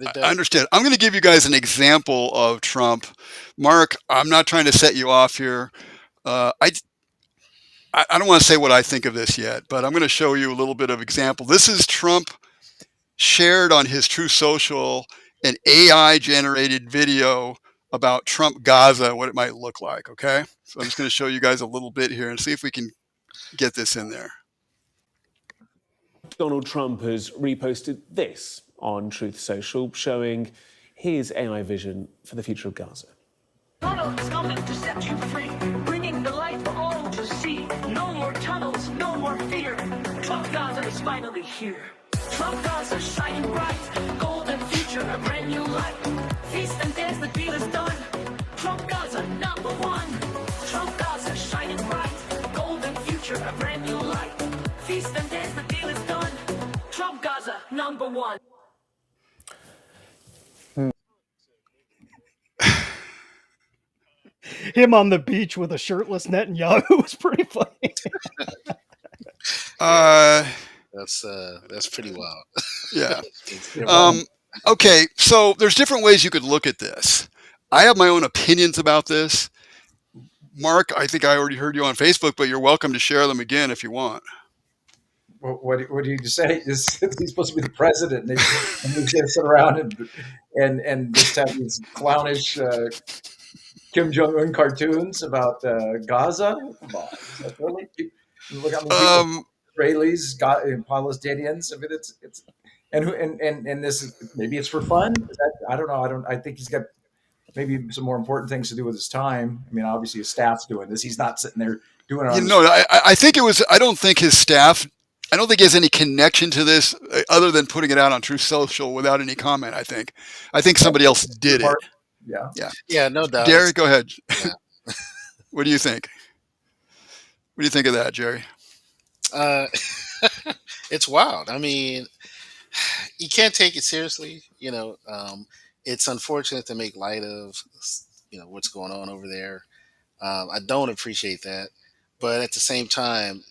It I does. understand. I'm going to give you guys an example of Trump. Mark, I'm not trying to set you off here. Uh, I, I don't want to say what I think of this yet, but I'm going to show you a little bit of example. This is Trump shared on his True Social an AI generated video about Trump Gaza, what it might look like. Okay. So I'm just going to show you guys a little bit here and see if we can get this in there. Donald Trump has reposted this on Truth Social, showing his AI vision for the future of Gaza. Tunnels coming to set you free, bringing the light for all to see. No more tunnels, no more fear. Trump Gaza is finally here. Trump Gaza shining bright, golden future, a brand new life. Feast and dance, the deal is done. Trump Gaza #1. Trump Gaza shining bright, golden future, a brand new life. Feast and dance, the deal is done. Trump Gaza #1. Him on the beach with a shirtless Netanyahu was pretty funny. That's pretty wild. Yeah. Okay. So there's different ways you could look at this. I have my own opinions about this. Mark, I think I already heard you on Facebook, but you're welcome to share them again if you want. What do you say? He's supposed to be the president, and he's going to sit around and just have these clownish Kim Jong-un cartoons about Gaza. Come on, is that really? Look how many people, Israelis, Palestinians. I mean, it's and this is, maybe it's for fun. I don't know. I think he's got maybe some more important things to do with his time. I mean, obviously his staff's doing this. He's not sitting there doing it. I think it was. I don't think his staff. I don't think he has any connection to this other than putting it out on True Social without any comment. I think somebody else did it. Yeah, no doubt. Jerry, go ahead. Yeah. What do you think? What do you think of that, Jerry? It's wild. I mean, you can't take it seriously. It's unfortunate to make light of what's going on over there. I don't appreciate that, but at the same time,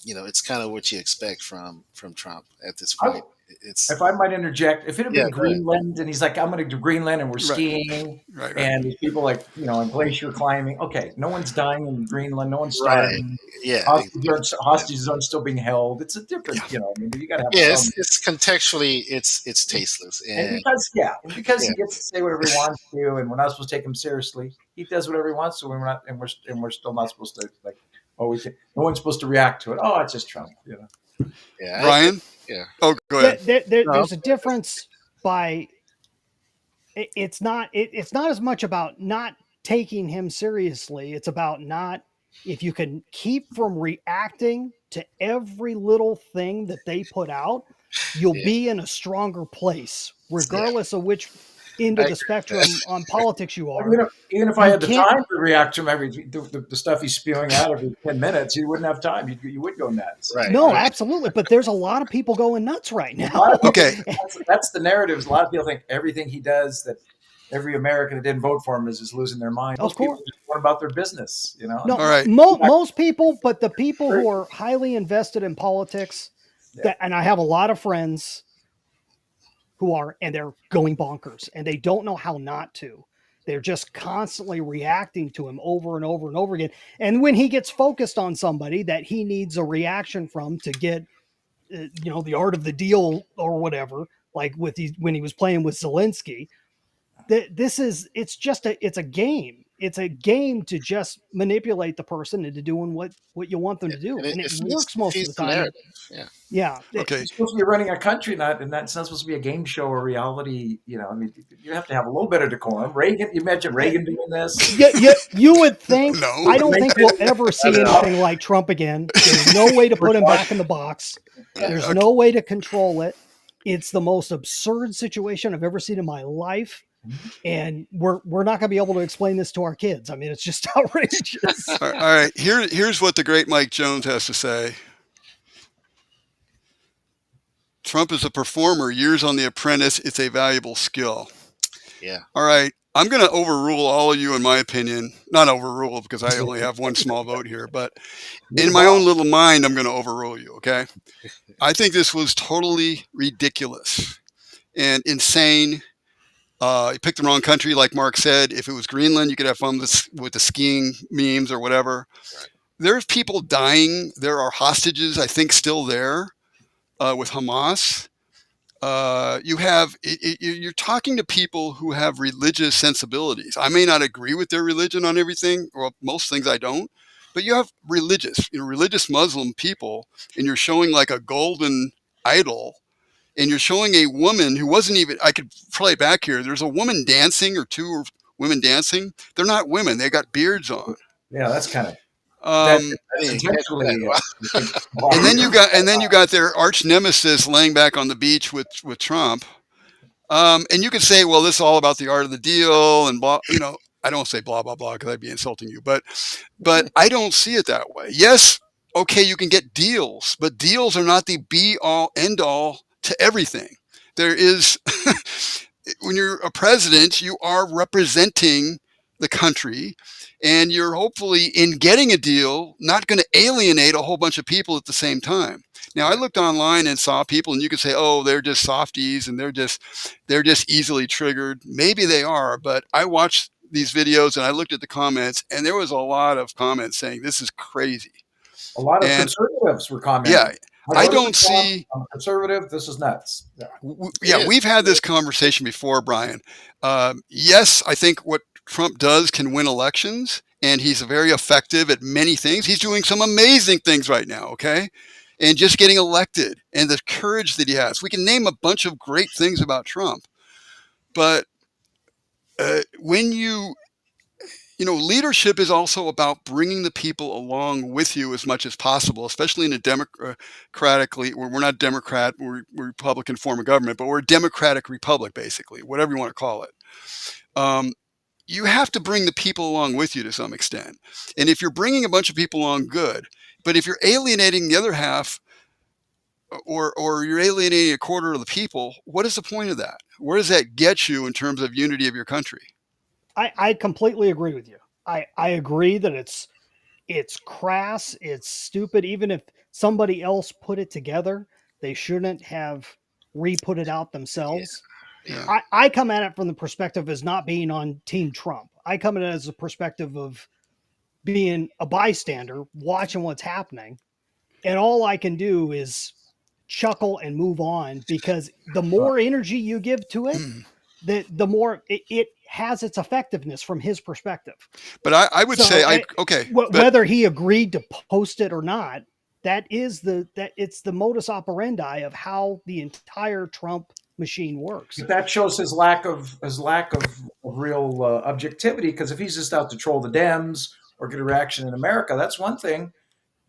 it's kind of what you expect from Trump at this point. If I might interject, if it had been Greenland and he's like, I'm going to do Greenland and we're skiing and there's people like, and glacier climbing. Okay. No one's dying in Greenland. No one's starving. Yeah. Hostages aren't still being held. It's a different, I mean, you got to have it's contextually, it's tasteless. And because he gets to say whatever he wants to, and we're not supposed to take him seriously. He does whatever he wants to, and we're still not supposed to no one's supposed to react to it. Oh, it's just Trump, Yeah. Brian? Yeah. Oh, go ahead. There's a difference by it's not as much about not taking him seriously. It's about if you can keep from reacting to every little thing that they put out, you'll be in a stronger place, regardless of which end of the spectrum on politics you are. Even if I had the time to react to the stuff he's spewing out every 10 minutes, you wouldn't have time. You would go nuts. Right. No, absolutely. But there's a lot of people going nuts right now. Okay. That's the narrative. A lot of people think everything he does, that every American that didn't vote for him is losing their mind. Of course. What about their business? No, all right. Most people, but the people who are highly invested in politics, and I have a lot of friends who are, and they're going bonkers, and they don't know how not to. They're just constantly reacting to him over and over and over again. And when he gets focused on somebody that he needs a reaction from to get, the art of the deal or whatever, like when he was playing with Zelensky, it's a game. It's a game to just manipulate the person into doing what you want them to do. And it works most of the time. Yeah. Okay. You're supposed to be running a country, and that's not supposed to be a game show or reality. I mean, you have to have a little bit of decorum. Reagan, you mentioned Reagan doing this. You would think. No. I don't think we'll ever see anything like Trump again. There's no way to put him back in the box. There's no way to control it. It's the most absurd situation I've ever seen in my life. And we're not going to be able to explain this to our kids. I mean, it's just outrageous. All right. Here's what the great Mike Jones has to say. Trump is a performer. Years on The Apprentice. It's a valuable skill. Yeah. All right. I'm going to overrule all of you in my opinion. Not overrule because I only have one small vote here, but in my own little mind, I'm going to overrule you. Okay. I think this was totally ridiculous. and insane. You picked the wrong country, like Mark said. If it was Greenland, you could have fun with the skiing memes or whatever. Right. There's people dying. There are hostages, I think, still there with Hamas. You're talking to people who have religious sensibilities. I may not agree with their religion on everything, or most things I don't, but you have religious Muslim people, and you're showing like a golden idol, and you're showing a woman who wasn't even. I could play back here. There's a woman dancing, or two women dancing. They're not women. They got beards on. Yeah, that's kind of Um, I that's didn't catch intentionally. that. and then you got their arch nemesis laying back on the beach with Trump. And you could say, well, this is all about the art of the deal and blah. I don't say blah blah blah because I'd be insulting you, but I don't see it that way. Yes, okay, you can get deals, but deals are not the be all end all to everything. There is when you're a president, you are representing the country, and you're hopefully in getting a deal not going to alienate a whole bunch of people at the same time. Now, I looked online and saw people, and you could say, "Oh, they're just softies, and they're just easily triggered." Maybe they are, but I watched these videos and I looked at the comments, and there was a lot of comments saying this is crazy. A lot of And conservatives were commenting. yeah, I don't Trump, see. I'm a conservative. This is nuts. Yeah. Yeah, we've had this conversation before, Brian. Yes, I think what Trump does can win elections, and he's very effective at many things. He's doing some amazing things right now, okay? And just getting elected and the courage that he has. We can name a bunch of great things about Trump, but when leadership is also about bringing the people along with you as much as possible, especially in a democratically, we're not Democrat, we're Republican form of government, but we're a democratic republic, basically, whatever you want to call it. You have to bring the people along with you to some extent. And if you're bringing a bunch of people along, good. But if you're alienating the other half, or you're alienating a quarter of the people, what is the point of that? Where does that get you in terms of unity of your country? I completely agree with you. I agree that it's crass, it's stupid. Even if somebody else put it together, they shouldn't have re-put it out themselves. Yeah. I come at it from the perspective as not being on Team Trump. I come at it as a perspective of being a bystander, watching what's happening. And all I can do is chuckle and move on, because the more energy you give to it, the more it has its effectiveness from his perspective. But I would say, okay. Whether he agreed to post it or not, it's the modus operandi of how the entire Trump machine works. But that shows his lack of real objectivity. Because if he's just out to troll the Dems or get a reaction in America, that's one thing.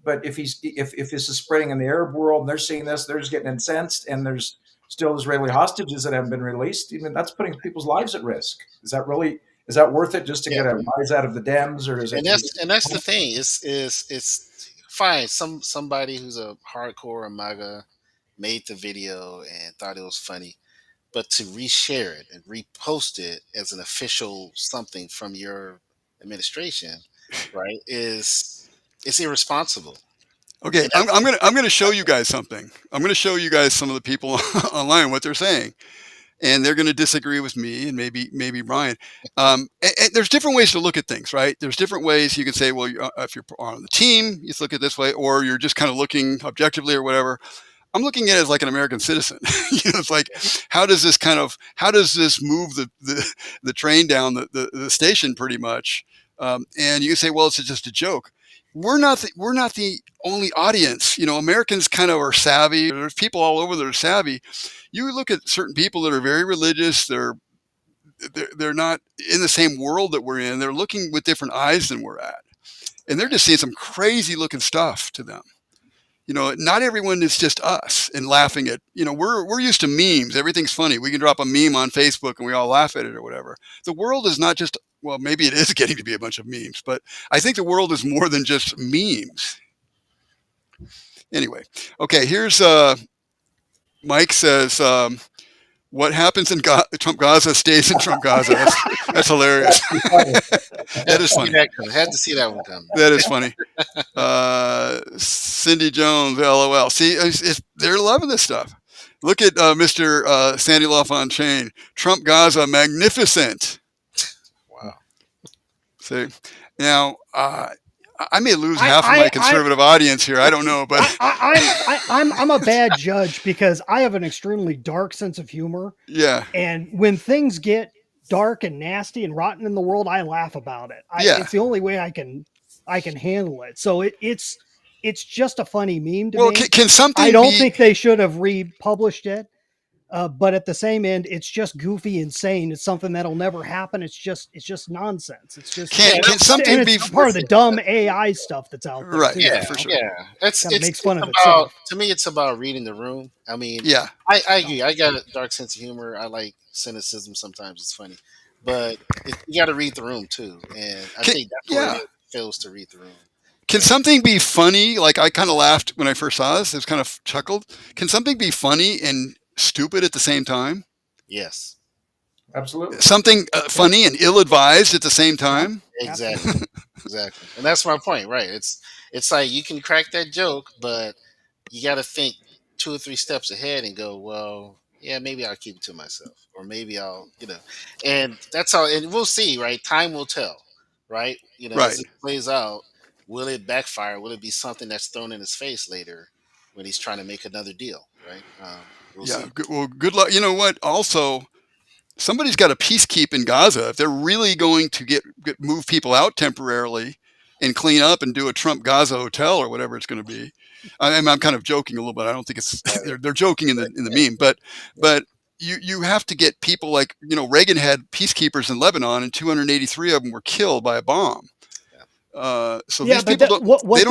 But if this is spreading in the Arab world and they're seeing this, they're just getting incensed, and there's still Israeli hostages that haven't been released. Even that's putting people's lives at risk. Is that worth it just to get a rise out of the Dems, or is it? And that's the thing. It's fine. Somebody who's a hardcore MAGA made the video and thought it was funny, but to reshare it and repost it as an official something from your administration, right, it's irresponsible. Okay, I'm gonna show you guys something. I'm gonna show you guys some of the people online what they're saying, and they're gonna disagree with me and maybe Brian. And there's different ways to look at things, right? There's different ways you can say, well, if you're on the team, you look at it this way, or you're just kind of looking objectively or whatever. I'm looking at it as like an American citizen. It's like, how does this move the train down the station pretty much? And you can say, well, it's just a joke. We're not the only audience. Americans kind of are savvy. There's people all over that are savvy. You look at certain people that are very religious. They're not in the same world that we're in. They're looking with different eyes than we're at, and they're just seeing some crazy looking stuff to them. Not everyone is just us and laughing at, we're used to memes. Everything's funny. We can drop a meme on Facebook and we all laugh at it or whatever. The world is not just, well, maybe it is getting to be a bunch of memes, but I think the world is more than just memes. Anyway, okay, here's Mike says, what happens in Trump Gaza stays in Trump Gaza. That's hilarious. That is funny. I had to see that one coming. That is funny. Cindy Jones, LOL. See, they're loving this stuff. Look at Mr. Sandy LaFontaine. Trump Gaza, magnificent. Wow. See, now I may lose I- half of I- my conservative audience here. I don't know, but I'm a bad judge because I have an extremely dark sense of humor, yeah, and when things get dark and nasty and rotten in the world, I laugh about it. Yeah. It's the only way I can handle it. So it's just a funny meme to well, me. can something I don't be? think they should have republished it. But at the same end, it's just goofy, insane. It's something that'll never happen. It's just nonsense. It's just Can and something be? it's part of the dumb AI stuff that's out there. Right, Too, yeah, you for know? sure. Yeah, Kinda makes fun of about itself. to me. It's about reading the room. I mean, Yeah, I agree. I got a dark sense of humor. I like cynicism. Sometimes it's funny, but you got to read the room too. And I think that's where it fails to read the room. Can something be funny? Like I kind of laughed when I first saw this. It was kind of chuckled. Can something be funny and stupid at the same time? Yes, Absolutely. Something funny and ill-advised at the same time? exactly, exactly. And that's my point, right? It's like you can crack that joke, but you got to think 2 or 3 steps ahead and go, well, yeah, maybe I'll keep it to myself, or maybe I'll, and that's how. And we'll see, right? Time will tell, right? Right. As it plays out, will it backfire? Will it be something that's thrown in his face later when he's trying to make another deal, right? We'll Yeah. see. Well, good luck. You know what? Also, somebody's got to peacekeep in Gaza. If they're really going to move people out temporarily and clean up and do a Trump Gaza hotel or whatever it's going to be. I'm kind of joking a little bit. I don't think it's they're joking in the meme, but you have to get people like Reagan had peacekeepers in Lebanon and 283 of them were killed by a bomb. So Yeah, these but people what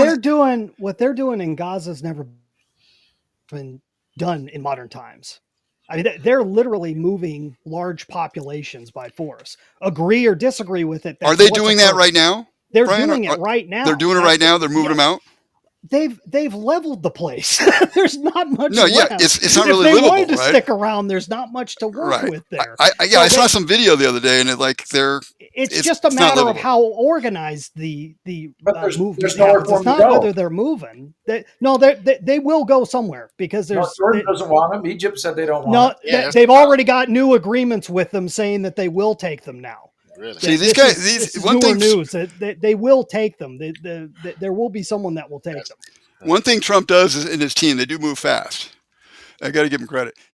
they're doing in Gaza's never been done in modern times. I mean, they're literally moving large populations by force. Agree or disagree with it. Are they doing that right now? They're Brian, doing it right now. They're doing it right now. They're moving them out. They've leveled the place. There's not much. No, yeah, left. it's not if really they livable, wanted to right? stick around, there's not much to work Right. with there. I saw some video the other day, and it's just a not matter of livable. how organized the But there's movement nowhere is. for It's them to not go. whether they're moving. They will go somewhere because there's Jordan doesn't want them. Egypt said they don't want no. them. Yeah, They've already got new agreements with them saying that they will take them now. Really. See, these This guys. is- this is One newer thing. news that they will take them. There will be someone that will take them. One thing Trump does is in his team, they do move fast. I got to give him credit.